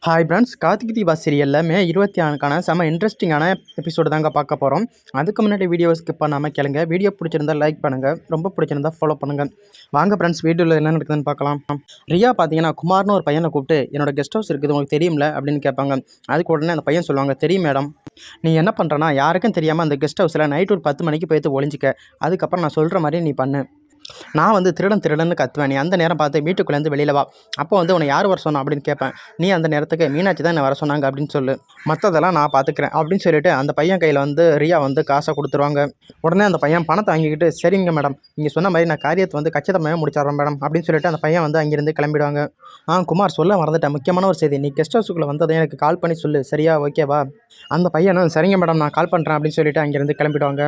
Hi friends, Karthik Deepa சீரியலில் மே 24க்கான செம இன்ட்ரெஸ்டிங்கான எபிசோடு தாங்க பார்க்க போகிறோம். அதுக்கு முன்னாடி வீடியோ ஸ்கிப் பண்ணாமல் கேளுங்க. வீடியோ பிடிச்சிருந்தா லைக் பண்ணுங்கள், ரொம்ப பிடிச்சிருந்தா ஃபாலோ பண்ணுங்கள். வாங்க ஃப்ரெண்ட்ஸ், வீடியோவில் என்ன நடக்குதுன்னு பார்க்கலாம். ரியா பார்த்தீங்கன்னா குமார்னு ஒரு பையனை கூப்பிட்டு என்னோட கெஸ்ட் ஹவுஸ் இருக்குது உங்களுக்கு தெரியும்ல அப்படின்னு கேட்பாங்க. அதுக்கு உடனே அந்த பையன் சொல்லுவாங்க, தெரியும் மேடம். நீ என்ன பண்ணுறனா யாருக்கும் தெரியாமல் அந்த கெஸ்ட் ஹவுஸில் நைட் ஒரு 10 மணிக்கு போய்த்து ஒளிஞ்சிக்க. அதுக்கப்புறம் நான் சொல்கிற மாதிரி நீ பண்ணு. நான் வந்து திருடன்னு கத்துவேன். நீ அந்த நேரம் பார்த்து வீட்டுக்குள்ளேருந்து வெளியில் வா. அப்போ வந்து உன்னை யார் வர சொன்னா அப்படின்னு கேட்பேன். நீ அந்த நேரத்துக்கு மீனாட்சி தான் என்னை வர சொன்னாங்க அப்படின்னு சொல்லு. மற்றதெல்லாம் நான் பார்த்துக்கிறேன் அப்படின்னு சொல்லிட்டு அந்த பையன் கையில் வந்து ரியா வந்து காசை கொடுத்துருவாங்க. உடனே அந்த பையன் பணத்தை வாங்கிக்கிட்டு சரிங்க மேடம், நீங்கள் சொன்ன மாதிரி நான் காரியத்தை வந்து கச்சிதமாக முடிச்சிடுறேன் மேடம் அப்படின்னு சொல்லிட்டு அந்த பையன் வந்து அங்கேருந்து கிளம்பிடுவாங்க. குமார் சொல்ல மறந்துட்டேன், முக்கியமான ஒரு செய்தி. நீ கெஸ்ட் ஹவுஸுக்குள்ளே வந்ததை எனக்கு கால் பண்ணி சொல்லு, சரியா? ஓகேவா? அந்த பையனும் சரிங்க மேடம் நான் கால் பண்ணுறேன் அப்படின்னு சொல்லிட்டு அங்கேருந்து கிளம்பிடுவாங்க.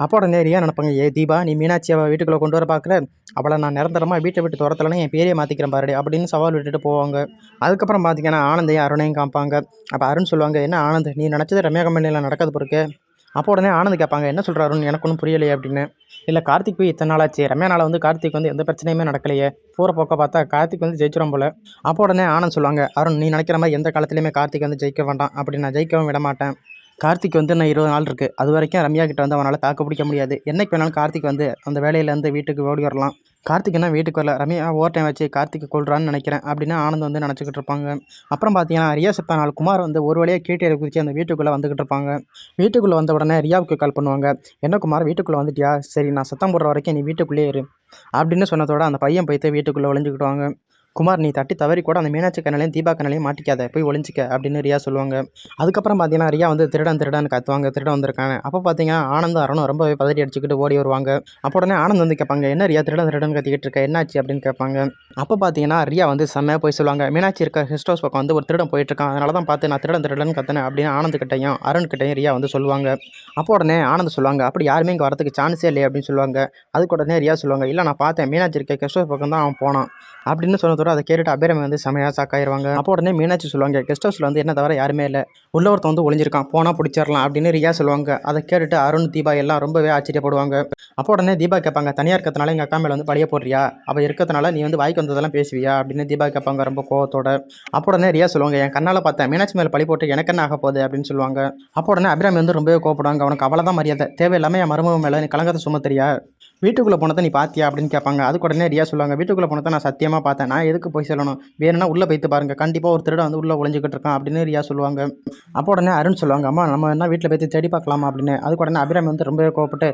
அப்போ உடனே ரியா நினைப்பாங்க, ஏ தீபா, நீ மீனாட்சியை வீட்டுக்குள்ளே கொண்டு வர பார்க்குற, அவளை நான் நிரந்தரமாக வீட்டை விட்டு துரத்தலைன்னு என் பேரையே மாற்றிக்கிறேன் பாருடி அப்படின்னு சவால் விட்டுட்டு போவாங்க. அதுக்கப்புறம் பார்த்தீங்கன்னா ஆனந்தையும் அருணையும் காமிப்பாங்க. அப்போ அருண் சொல்லுவாங்க, என்ன ஆனந்த், நீ நினச்சது ரம்யா கம்பெனியில் நடக்காது பொறுக்கு. அப்போ உடனே ஆனந்த் கேட்பாங்க, என்ன சொல்கிற அருண், எனக்கு ஒன்றும் புரியலையே அப்படின்னு. இல்லை கார்த்திக் போய் இத்தனை நாளாச்சு, ரம்யானால் வந்து கார்த்திக் வந்து எந்த பிரச்சனையுமே நடக்கலையே, போகிற போக்க பார்த்தா கார்த்திக் வந்து ஜெயிச்சிடும் போல. அப்போ உடனே ஆனந்த் சொல்லுவாங்க, அருண் நீ நினைக்கிற மாதிரி எந்த காலத்துலையுமே கார்த்திக் வந்து ஜெயிக்க வேண்டாம், அப்படி நான் ஜெயிக்கவும் விட மாட்டேன். கார்த்திக் வந்து இன்னும் 20 நாள் இருக்குது. அது வரைக்கும் ரம்யா கிட்ட வந்து அவனால் தாக்கு பிடிக்க முடியாது. என்னைக்கு வேணாலும் கார்த்திக் வந்து அந்த வேலையிலேருந்து வீட்டுக்கு ஓடி வரலாம். கார்த்திக் என்ன வீட்டுக்கு வரல, ரம்யா ஓவர் டைம் வச்சு கார்த்திக் கொள்றான்னு நினைக்கிறேன் அப்படின்னு ஆனந்த் வந்து நினச்சிக்கிட்டு இருப்பாங்க. அப்புறம் பார்த்தீங்கன்னா ரியா செத்த நாள் குமார் வந்து ஒரு வழியாக கீட்டேரி குதிச்சு அந்த வீட்டுக்குள்ளே வந்துக்கிட்டு இருப்பாங்க. வீட்டுக்குள்ளே வந்த உடனே ரியாவுக்கு கால் பண்ணுவாங்க. என்ன குமார், வீட்டுக்குள்ளே வந்துட்டியா? சரி, நான் சத்தம் போடுற வரைக்கும் நீ வீட்டுக்குள்ளேயே இரு அப்படின்னு சொன்னதோட அந்த பையன் போய்த்து வீட்டுக்குள்ளே ஒளிஞ்சிக்கிட்டுவாங்க. குமார், நீ தட்டி தவறி கூட அந்த மீனாட்சி கண்ணையும் தீபா கண்ணையும் மாட்டிக்காத, போய் ஒளிஞ்சிக்க அப்படின்னு ரியா சொல்லுவாங்க. அதுக்கப்புறம் பார்த்தீங்கன்னா ரியா வந்து திருடன் கத்துவாங்க, திருடன் வந்திருக்காங்க. அப்போ பார்த்தீங்கன்னா ஆனந்த் அருணும் ரொம்பவே பதறி அடிச்சுக்கிட்டு ஓடி வருவாங்க. அப்போ உடனே ஆனந்த் வந்து கேட்பாங்க, என்ன ரியா திருடன் கத்திக்கிட்டு இருக்க, என்னாச்சு அப்படின்னு கேட்பாங்க. அப்போ பார்த்தீங்கன்னா ரியா வந்து செம்மையாக போய் சொல்லுவாங்க, மீனாட்சி இருக்க கெஸ்ட் ஹவுஸ் பக்கம் வந்து ஒரு திருடன் போயிட்டுருக்கான், அதனால தான் பார்த்து நான் திருடன் கத்தினேன் அப்படின்னு ஆனந்த் கிட்டையும் அருண் கிட்டையும் ரியா வந்து சொல்லுவாங்க. அப்போ உடனே ஆனந்த் சொல்லுவாங்க, அப்படி யாருமே இங்கே வரதுக்கு சான்ஸே இல்லையே அப்படின்னு சொல்லுவாங்க. அதுக்கு உடனே ரியா சொல்லுவாங்க, இல்லை நான் பார்த்தேன், மீனாட்சி இருக்க கெஸ்ட் ஹவுஸ் பக்கம் தான் அவன் போனான் அப்படின்னு சொன்னதோட அதை கேட்டுட்டு அபிராமி வந்து செமையாக சாக்காயிருவாங்க. அப்போ உடனே மீனாட்சி சொல்லுவாங்க, கெஸ்ட் ஹவுஸில் வந்து என்ன தவிர யாருமே இல்லை, உள்ள ஒருத்தன் வந்து ஒளிஞ்சிருக்கான், போனால் பிடிச்சிடலாம் அப்படின்னு ரியா சொல்லுவாங்க. அதை கேட்டுட்டு அருண் தீபா எல்லாம் ரொம்பவே ஆச்சரியப்படுவாங்க. அப்போ உடனே தீபா கேட்பாங்க, தனியாக இருக்கிறதுனால எங்கள் அக்கா மேலே வந்து பழிய போடுறியா, அவள் இருக்கிறதுனால நீ வந்து வாய்க்கு வந்ததெல்லாம் பேசுவியா அப்படின்னு தீபா கேட்பாங்க ரொம்ப கோவத்தோட. அப்போ உடனே ரியா சொல்லுவாங்க, என் கண்ணால் பார்த்தேன், மீனாட்சி மேலே பழி போட்டு எனக்கு என்ன ஆக போகுது அப்படின்னு சொல்லுவாங்க. அப்போ உடனே அபிராமி வந்து ரொம்பவே கோவப்படுவாங்க, அவனுக்கு அவ்வளோ தான் மரியாதை, தேவையில்லாமல் என் மருமக மேலே நீ கலங்கத்தை சுமத்துறியா, வீட்டுக்குள்ளே போனதை நீ பார்த்தியா அப்படின்னு கேட்பாங்க. அதுக்கு உடனே ரியா சொல்லுவாங்க, வீட்டுக்குள்ளே போனதை நான் சத்தியமாக பார்த்தேன், நான் எதுக்கு போய் சொல்லணும், வேணும்னா உள்ளே போய்த்து பாருங்கள், கண்டிப்பாக ஒரு திருடன் வந்து உள்ளே ஒளிஞ்சிக்கிட்டு இருக்கான் அப்படின்னு ரியா சொல்லுவாங்க. அப்போ உடனே அருண் சொல்லுவாங்க, அம்மா நம்ம என்ன வீட்டில் போய்த்து தேடி பார்க்கலாமா அப்படின்னு. அதுக்கு உடனே அபிராமி வந்து ரொம்பவே கோவப்பட்டு,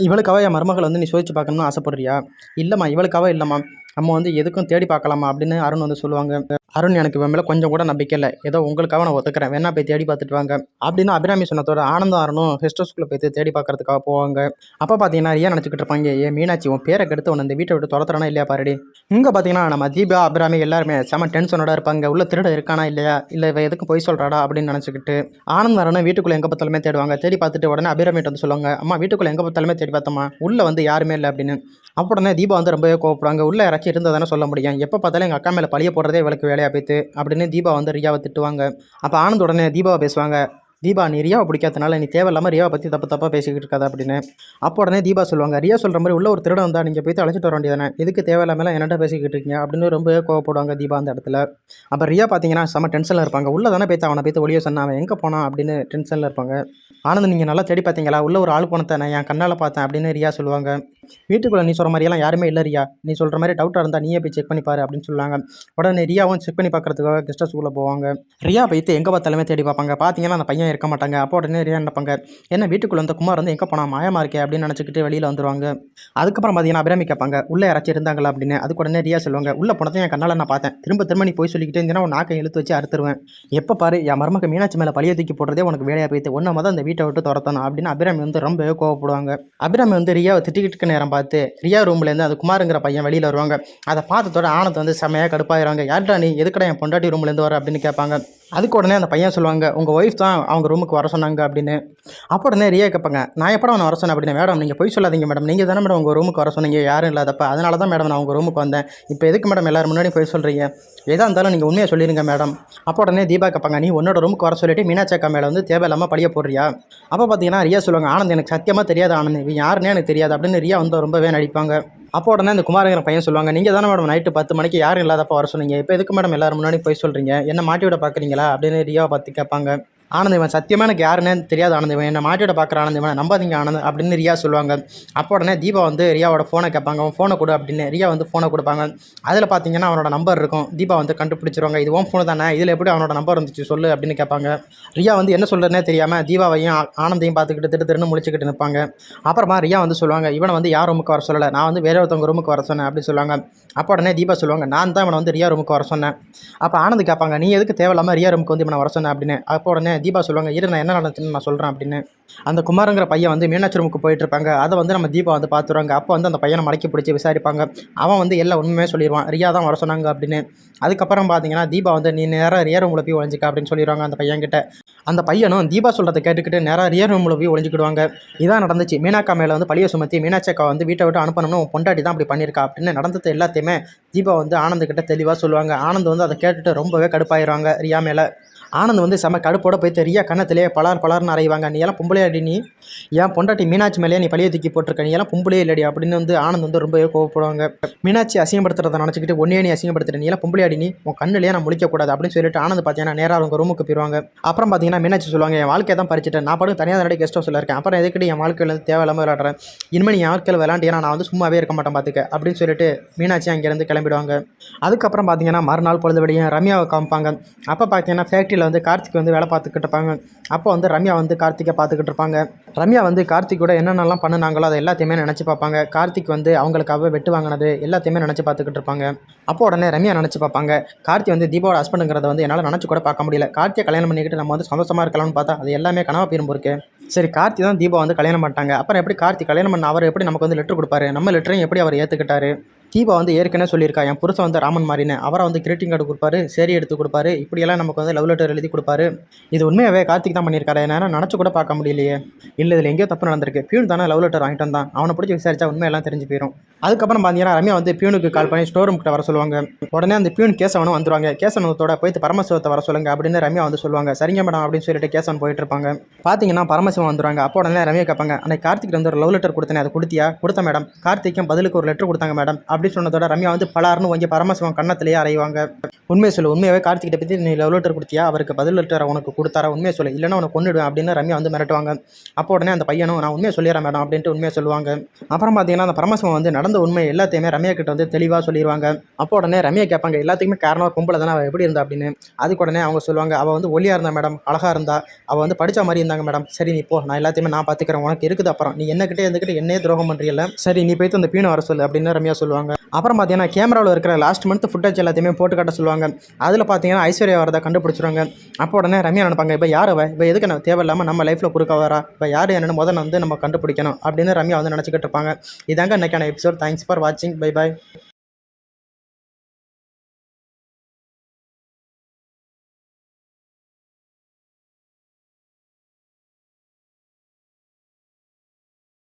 இவளுக்காக என் மருமகள் வந்து நீ சோதிச்சு பார்க்கணும்னு ஆசைப்படுறியா? இல்லைம்மா, இவளுக்காக இல்லைம்மா, நம்ம வந்து எதுக்கும் தேடி பார்க்கலாமா அப்படின்னு அருண் வந்து சொல்லுவாங்க. அருண், எனக்கு இவன் மேலே கொஞ்சம் கூட நம்பிக்கை இல்லை, ஏதோ உங்களுக்காக நான் ஒத்துக்கிறேன், வேணா போய் தேடி பார்த்துட்டு வாங்க அப்படின்னு அபிராமி சொன்னதோட ஆனந்தம் அருணும் கெஸ்ட் ஹவுஸ்குள்ளே போய்த்து தேடி பார்க்கறதுக்காக போவாங்க. அப்போ பார்த்தீங்கன்னா ரியா நினச்சிக்கிட்டு இருப்பாங்க, ஏன் மீனாட்சி உன் பேரை கெடுத்து உன்னை இந்த வீட்டை விட்டு துரத்துறானா இல்லையா பாருடி. இங்கே பார்த்தீங்கன்னா நம்ம தீபா அபிராமி எல்லாருமே செம டென்ஷனோட இருப்பாங்க, உள்ள திருட இருக்கானா இல்லையா, இல்லை இவ எதுக்கு போய் சொல்கிறாடா அப்படின்னு நினச்சிக்கிட்டு ஆனந்த் அருணும் வீட்டுக்குள்ளே எங்கே பார்த்தாலுமே தேடுவாங்க. தேடி பார்த்துட்டு உடனே அபிராமிட்ட வந்து சொல்லுவாங்க, அம்மா வீட்டுக்குள்ளே எங்கே பார்த்தாலுமே தேடி பார்த்தோம்மா, உள்ளே வந்து யாருமே இல்லை அப்படின்னு. அப்போ உடனே தீபா வந்து ரொம்பவே கோவப்படுவாங்க, உள்ளே யாராச்சும் இருந்ததானே சொல்ல முடியும், எப்போ பார்த்தாலும் எங்கள் அக்கா மேலே பழிய போடுறதே இவளுக்கு வேலையாக போய்த்து அப்படின்னு தீபா வந்து ரியாவை திட்டுவாங்க. அப்போ ஆனந்த் உடனே தீபாவை பேசுவாங்க, தீபா நீ ரியாவை பிடிக்காதனால நீ தேவையில்லாமல் ரியாவை பற்றி தப்பாக பேசிக்கிட்டு இருக்காது அப்படின்னு. அப்போ உடனே தீபா சொல்லுவாங்க, ரியா சொல்கிற மாதிரி உள்ள ஒரு திருடன் வந்தால் நீங்கள் போய்த்து அழைச்சிட்டு வர வேண்டியதானே, எதுக்கு தேவையில்லாமல் என்னட்ட பேசிக்கிட்டு இருக்கீங்க அப்படின்னு ரொம்ப கோவப்படுவாங்க தீபா அந்த இடத்துல. அப்போ ரியா பார்த்தீங்கன்னா செம்ம டென்ஷனில் இருப்பாங்க, உள்ளே தானே போய்த்து அவனை போய்த்து ஒளிய சொன்னான், அவன் எங்கே போனான் அப்படின்னு டென்ஷனில் இருப்பாங்க. ஆனந்த், நீங்கள் நல்லா தேடி பார்த்தீங்களா, உள்ள ஒரு ஆள் போனத்தை நான் என் கண்ணால் பார்த்தேன் அப்படின்னு ரியா சொல்லுவாங்க. வீட்டுக்குள்ளே நீ சொல்கிற மாதிரியெல்லாம் யாருமே இல்லை ரியா, நீ சொல்கிற மாதிரி டவுட்டாக இருந்தால் நீயே போய் செக் பண்ணி பாரு அப்படின்னு சொல்லுவாங்க. உடனே ரியாவும் செக் பண்ணி பார்க்குறதுக்காக கெஸ்ட் ஹவுஸ்க்குள்ளே போவாங்க. ரியா போய்த்து எங்கே பார்த்தாலுமே தேடி பார்ப்பாங்க, பார்த்தீங்கன்னா அந்த பையன் இருக்க மாட்டாங்க. அப்போ உடனே ரியா நினைப்பாங்க, என்ன வீட்டுக்குள்ளே வந்து குமார் வந்து எங்கே போனால் மாயமாக இருக்கே அப்படின்னு நினச்சிக்கிட்டு வெளியில் வந்துடுவாங்க. அதுக்கப்புறம் பார்த்தீங்கன்னா அபிராமி கேட்பாங்க, உள்ளே யாராச்சும் இருந்தாங்களா அப்படின்னு. அதுக்கு உடனே ரியா சொல்லுவாங்க, உள்ளே போனதை என் கண்ணால் நான் பார்த்தேன், திரும்ப நீ போய் சொல்லிக்கிட்டே இருந்தீங்கன்னா உன் நாக்கை இழுத்து வச்சு அறுத்துருவேன், எப்போ பாரு என் மருமக மீனாட்சி மேலே பழிய தூக்கி போடுறதே உனக்கு வேலையாக போய்த்து, ஒன்றை மொதல் அந்த வீட்டை விட்டு துரத்தணும் அப்படின்னு அபிராமி வந்து ரொம்ப கோவப்படுவாங்க. அபிராமி வந்து ரியாவை திட்டிக்கிட்டு நேரம் பார்த்து ரியா ரூம்லேருந்து அது குமாருங்கிற பையன் வெளியில் வருவாங்க. அதை பார்த்ததோட ஆனந்த் வந்து செம்மையாக கடுப்பாயிருவாங்க, யார்டா நீ, எதுக்கடா என் பொண்டாட்டி ரூம்லேருந்து வர அப்படின்னு கேட்பாங்க. அதுக்கு உடனே அந்த பையன் சொல்லுவாங்க, உங்கள் ஒய்ஃப் தான் அவங்க ரூமுக்கு வர சொன்னாங்க அப்படின்னு. அப்போ உடனே ரியா கேட்பாங்க, நான் எப்போ அவனை வர சொன்னேன் அப்படின்னு. மேடம் நீங்கள் போய் சொல்லாதீங்க மேடம், நீங்கள் தானே மேடம் உங்கள் ரூமுக்கு வர சொன்னீங்க யாரும் இல்லாதப்ப, அதனால தான் மேடம் நான் உங்கள் ரூமுக்கு வந்தேன், இப்போ எதுக்கு மேடம் எல்லோரும் முன்னாடி போய் சொல்கிறீங்க, எதாக இருந்தாலும் நீங்கள் உண்மையாக சொல்லிடுங்க மேடம். அப்போ உடனே தீபா கேட்பாங்க, நீ உன்னோட ரூமுக்கு வர சொல்லிட்டு மீனாட்சி அக்கா மேலே வந்து தேவையில்லாமல் பழிய போடுறியா. அப்போ பார்த்தீங்கன்னா ரியா சொல்லுவாங்க, ஆனந்த் எனக்கு சத்தியமாக தெரியாது ஆனந்த், இவன் யாருன்னே எனக்கு தெரியாது அப்படின்னு ரியா வந்து ரொம்பவே நடிப்பாங்க. அப்போ உடனே அந்த குமாரங்கிற பையன் சொல்லுவாங்க, நீங்கள் தானே மேடம் நைட்டு 10 மணிக்கு யாரும் இல்லாதப்போ வர சொன்னீங்க, இப்போ எதுக்கு மேடம் எல்லாரும் முன்னாடி போய் சொல்கிறீங்க, என்ன மாட்டி விட பார்க்குறீங்களா அப்படின்னு ரியாவை பார்த்து கேட்பாங்க. ஆனந்த் இவன் சத்தியமாக எனக்கு யாருன்னே தெரியாது ஆனந்த், இவன் என்னை மாட்டியோட பார்க்குற ஆனந்த், இவன் நம்பாதீங்க ஆனந்த் அப்படின்னு ரியா சொல்லுவாங்க. அப்போ உடனே தீபா வந்து ரியாவோட ஃபோனை கேட்பாங்க, அவன் ஃபோனை கொடு அப்படின்னு. ரியா வந்து ஃபோனை கொடுப்பாங்க. அதில் பார்த்தீங்கன்னா அவனோட நம்பர் இருக்கும். தீபா வந்து கண்டுபிடிச்சிருவாங்க, இது உன் ஃபோனு தானே, இதில் எப்படி அவனோட நம்பர் வந்துச்சு சொல்லு அப்படின்னு கேட்பாங்க. ரியா வந்து என்ன சொல்கிறதுனே தெரியாமல் தீபாவையும் ஆனந்தையும் பார்த்துக்கிட்டு திருன்னு முழிச்சுக்கிட்டு நிற்பாங்க. அப்புறமா ரியா வந்து சொல்லுவாங்க, இவனை வந்து யார் ரூமுக்கு வர சொல்லலை, நான் வந்து வேற ஒருத்தவங்க ரூமுக்கு வர சொன்னேன் அப்படின்னு சொல்லுவாங்க. அப்போ உடனே தீபா சொல்லுவாங்க, நான் தான் இவனை வந்து ரியா ரூமுக்கு வர சொன்னேன். அப்போ ஆனந்த் கேட்பாங்க, நீ எதுக்கு தேவையில்லாமல் ரியா ரூமுக்கு வந்து இவனை வர சொன்னேன் அப்படின்னு. அப்போ உடனே தீபா சொல்லுவாங்க, இரு நான் என்ன நடந்துச்சுன்னு நான் சொல்கிறேன் அப்படின்னு. அந்த குமாரங்கிற பையன் வந்து மீனாட்சி ரூமுக்கு போயிட்டு இருப்பாங்க. அதை வந்து நம்ம தீபா வந்து பார்த்துருவாங்க. அப்போ வந்து அந்த பையனை மடக்கி பிடிச்சி விசாரிப்பாங்க. அவன் வந்து எல்லா உண்மையுமே சொல்லிடுவான், ரியா தான் வர சொன்னாங்க அப்படின்னு. அதுக்கப்புறம் பார்த்தீங்கன்னா தீபா வந்து நீ நேராக ரியா ரூமில் போய் ஒழிஞ்சிக்க அப்படின்னு சொல்லிடுவாங்க அந்த பையன்கிட்ட. அந்த பையனும் தீபா சொல்கிறத கேட்டுக்கிட்டு நேராக ரியா ரூமில் போய் ஒழிஞ்சிக்கிடுவாங்க. இதான் நடந்துச்சு. மீனாக்கா மேலே வந்து பழிய சுமத்தி மீனாட்சி அக்கா வந்து வீட்டை விட்டு அனுப்பணும்னு பொண்டாட்டி தான் அப்படி பண்ணியிருக்கா அப்படின்னு நடந்தது எல்லாத்தையுமே தீபா வந்து ஆனந்துக்கிட்ட தெளிவாக சொல்லுவாங்க. ஆனந்த் வந்து அதை கேட்டுட்டு ரொம்பவே கடுப்பாயிடுவாங்க ரியா மேலே. ஆனந்த் வந்து செம கடுப்போட போய் ரியா கண்ணத்திலே பலார்னு அறைவாங்க. நீ எல்லாம் பொம்பளையாடி, நீ ஏன் பொண்டாட்டி மீனாட்சி மேலேயே நீ பழிய தூக்கி போட்டிருக்க, நீ எல்லாம் பொம்பளையே இல்லடி அப்படின்னு வந்து ஆனந்த் வந்து ரொம்பவே கோவப்படுவாங்க. மீனாட்சி அசிங்கப்படுத்துறதை நினச்சிக்கிட்டு ஒன்னே நீ அசிங்கப்படுத்துற, நீ எல்லாம் பொம்பளையாடி, நீ உன் கண்ணிலேயே நான் முழிக்கக்கூடாது அப்படின்னு சொல்லிட்டு ஆனந்த் பார்த்தீங்கன்னா நேராக அவங்க ரூமுக்கு போயிடுவாங்க. அப்புறம் பார்த்தீங்கன்னா மீனாட்சி சொல்லுவாங்க, என் வாழ்க்கையை தான் பறிச்சிட்டேன், நான் பாட்டு தனியாக தடவை கெஸ்ட் ஹவுஸில் இருக்கேன், அப்புறம் எதுக்கிட்டு என் வாழ்க்கையில் வந்து தேவையில்லாமல் விளையாடுறேன், இனிமேல் என் வாழ்க்கையில் விளையாண்டியா நான் வந்து சும்மாவே இருக்க மாட்டேன் பார்த்துக்க அப்படின்னு சொல்லிட்டு மீனாட்சி அங்கேருந்து கிளம்பிடுவாங்க. அதுக்கப்புறம் பார்த்தீங்கன்னா மறுநாள் பொழுதுபடியும் ரம்யாவை காமிப்பாங்க. அப்போ பார்த்தீங்கன்னா ஃபேக்ட்ரியில் வந்து கார்த்திக் வந்து வேலை பார்த்துக்கிட்டு இருப்பாங்க. அப்போ வந்து ரம்யா வந்து கார்த்திகை பார்த்துக்கிட்டு இருப்பாங்க. ரம்யா வந்து கார்த்திக் கூட என்னென்னலாம் பண்ணுனாங்களோ அதை எல்லாத்தையுமே நினச்சி பார்ப்பாங்க. கார்த்திக் வந்து அவங்களுக்காக வெட்டு வாங்கினது எல்லாத்தையுமே நினச்சி பார்த்துக்கிட்டு இருப்பாங்க. அப்போ உடனே ரம்யா நினச்சி பார்ப்பாங்க, கார்த்தி வந்து தீபாவோட ஹஸ்பண்டுங்கிறத வந்து என்னால் நினச்சி கூட பார்க்க முடியல, கார்த்தியை கல்யாணம் பண்ணிக்கிட்டு நம்ம வந்து சந்தோஷமாக இருக்கலாம்னு பார்த்தா அது எல்லாமே கனவா போயிரும்பு இருக்கு. சரி, கார்த்தி தான் தீபா வந்து கல்யாணம் பண்ணிட்டாங்க, அப்புறம் எப்படி கார்த்தி கல்யாணம் பண்ண அவர் எப்படி நமக்கு வந்து லெட்டர் கொடுப்பாரு, நம்ம லெட்டரையும் எப்படி அவர் ஏற்றுக்கிட்டாரு. தீபா வந்து ஏற்கனவே சொல்லியிருக்கா, என் புருஷன் வந்து ராமன் மாறினேன், அவரை வந்து கிரீட்டிங் கார்டு கொடுப்பாரு, சேரி எடுத்து கொடுப்பாரு, இப்படியெல்லாம் நமக்கு வந்து லவ் லெட்டர் எழுதி கொடுப்பாரு. இது உண்மையாகவே கார்த்திக் தான் பண்ணியிருக்காரு, என்னால் நினச்சி கூட பார்க்க முடியலையே. இல்லை இதில் எங்கேயோ தப்பு நடந்திருக்கு, பியூன் தானே லவ் லெட்டர் வாங்கிட்டு வந்தான், அவனை பிடிச்சி விசாரிச்சா உண்மையெல்லாம் தெரிஞ்சு போயிடும். அதுக்கப்புறம் பார்த்தீங்கன்னா ரம்யா வந்து பியூனுக்கு கால் பண்ணி ஸ்டோர் ரூம் கிட்ட வர சொல்லுவாங்க. உடனே அந்த பியூன் கேசவனும் வந்துருவாங்க. கேசவனத்தோட போய்த்து பரமசிவத்தை வர சொல்லுங்க அப்படின்னு ரம்யா வந்து சொல்லுவாங்க. சரிங்க மேடம் அப்படின்னு சொல்லிட்டு கேசவன் போயிட்டு இருப்பாங்க. பார்த்தீங்கன்னா பரமசிவம் வந்துருவாங்க. அப்போ உடனே ரம்யா கேட்பாங்க, அன்னைக்கு கார்த்திக் வந்து ஒரு லவ் லெட்டர் கொடுத்தேன், அதை கொடுத்தியா? கொடுத்த மேடம். கார்த்திக்கும் பதிலுக்கு ஒரு லெட்டர் கொடுத்தாங்க மேடம் அப்படின்னு சொன்னதோட ரம்யா வந்து பலார்னு வாங்கி பரமசிவம் கண்ணத்திலேயே அறைவாங்க. உண்மையை சொல்லு, உண்மையாகவே கார்த்திகிட்ட பற்றி நீ லவ் லெட்டர் கொடுத்தியா, அவருக்கு பதில் லெட்டர் உனக்கு கொடுத்தாரா, உண்மையை சொல்லு, இல்லைன்னா உனக்கு கொண்டுடுவேன் அப்படின்னு ரம்யா வந்து மிரட்டுவாங்க. அப்போ உடனே அந்த பையனும் நான் உண்மையை சொல்லிடுறேன் மேடம் அப்படின்ட்டு உண்மையை சொல்லுவாங்க. அப்புறம் பார்த்தீங்கன்னா அந்த பரமசிவம் வந்து நடந்த உண்மை எல்லாத்தையுமே ரம்யா கிட்ட வந்து தெளிவாக சொல்லிடுவாங்க. அப்போ உடனே ரம்யா கேட்பாங்க, எல்லாத்துக்குமே காரணம் கும்பல தானே, அவள் எப்படி இருந்தா அப்படின்னு. அதுக்கு உடனே அவங்க சொல்லுவாங்க, அவள் வந்து ஒல்லியாக இருந்தா மேடம், அழகாக இருந்தா, அவள் வந்து படித்த மாதிரி இருந்தாங்க மேடம். சரி நீ போ, நான் எல்லாத்தையுமே நான் பார்த்துக்கிறேன், உனக்கு இருக்குது, அப்புறம் நீ என்னக்கிட்டே இருந்துக்கிட்டு என்னையே துரோகம் பண்ணுறீல்ல, சரி நீ போய்த்து அந்த பீனை வர சொல்லு அப்படின்னு ரம்யா சொல்லுவாங்க. அப்புறம் பார்த்தீங்கன்னா கேமராவில் இருக்கிற லாஸ்ட் மந்த் ஃபுட்டேஜ் எல்லாத்தையுமே போட்டு காட்ட சொல்லுவாங்க. அதில் பார்த்தீங்கன்னா ஐஸ்வர்யா வரதை கண்டுபிடிச்சிருவாங்க. அப்போ உடனே ரம்யா நினைப்பாங்க, இப்போ யார் அவள், இப்போ எதுக்கு நான் தேவையில்லாமல் நம்ம லைஃப்பில் குறுக்க வரா, இப்போ யார் என்னென்னு முதல்ல வந்து நம்ம கண்டுபிடிக்கணும் அப்படின்னு ரம்யா வந்து நினச்சிக்கிட்டு இருப்பாங்க. இதாங்க இன்றைக்கான எபிசோட். தேங்க்ஸ் ஃபார் வாட்சிங். Bye bye.